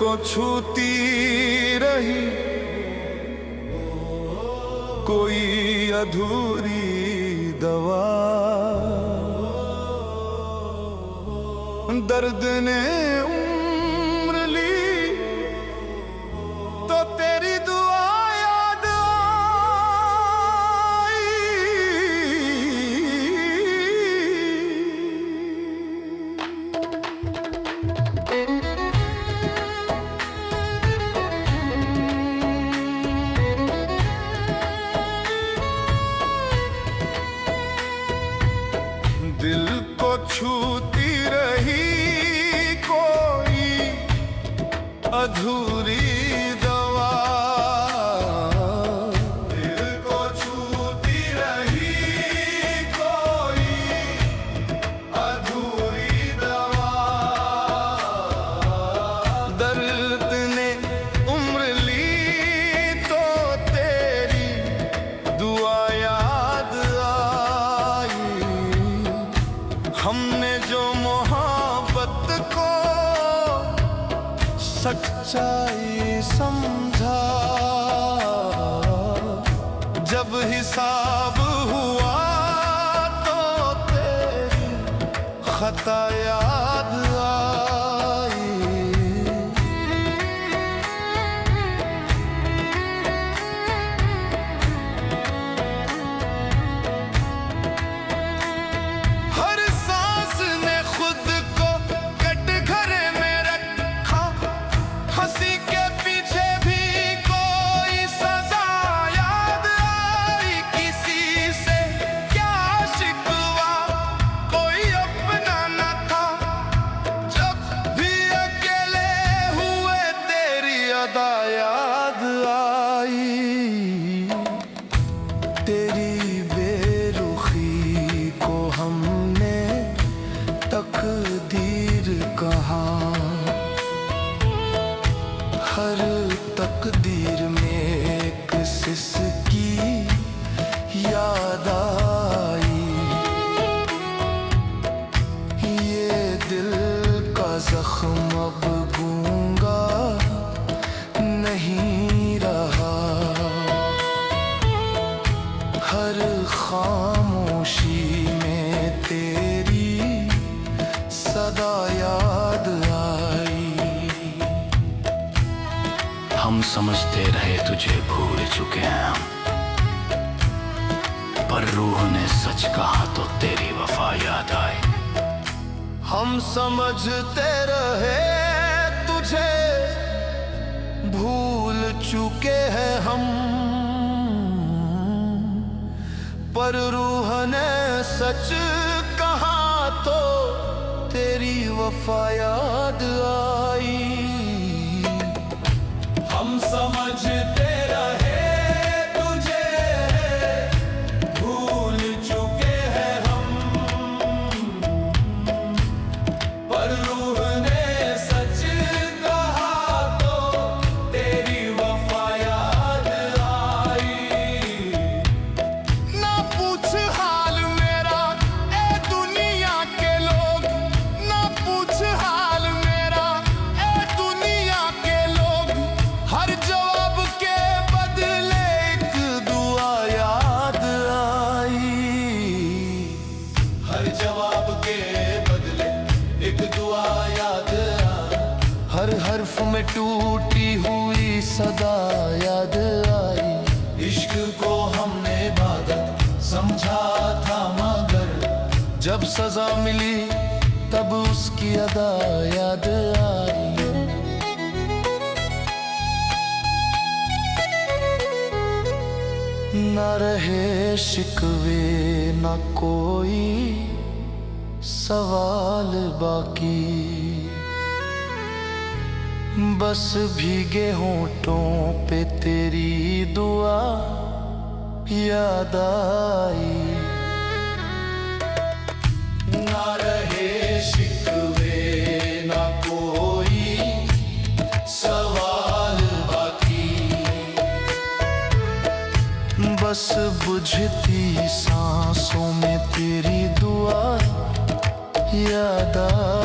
को छूती रही कोई अधूरी दवा। दर्द ने उम्र ली तो तेरी दुआ याद आई। दिल को छूती रही कोई अधूरी दवा। दिल को छूती रही कोई अधूरी दवा। दर्द ने उम्र ली तो तेरी दुआ याद आई। हमने जो मोहब्बत को सच्चाई समझा, जब हिसाब हुआ तो तेरी खता याद आई। याद आई तेरी बेरुखी को हमने तकदीर कहा। हर तकदीर में एक सिसकी याद आई। ये दिल का जख्म अब गूंगा नहीं रहा। हर खामोशी में तेरी सदा याद आई। हम समझते रहे तुझे भूल चुके हैं हम, पर रूह ने सच कहा तो तेरी वफा याद आई। हम समझते रहे तुझे भूल चुके हैं हम, पर रूह ने सच कहा तो तेरी वफा याद आई। हम समझते रहे तुझे भूल चुके हैं हम, पर रूह ने सच कहा तो तेरी वफा याद आई। ना पूछ हाल मेरा ए दुनिया के लोग, ना पूछ हाल मेरा ए दुनिया के लोग। हर जवाब के बदले एक दुआ याद आई। हर जवाब के बदले एक दुआ याद आई। हर हर्फ में टूटी हुई सदा याद आई। इश्क को हमने इबादत समझा था मगर जब सजा मिली तब उसकी अदा याद आई। न रहे शिकवे न कोई सवाल बाकी, बस भीगे होंठों पे तेरी दुआ याद आई। ना रहे शिकवे ना कोई सवाल बाकी, बस बुझती सांसों में तेरी दुआ याद आई।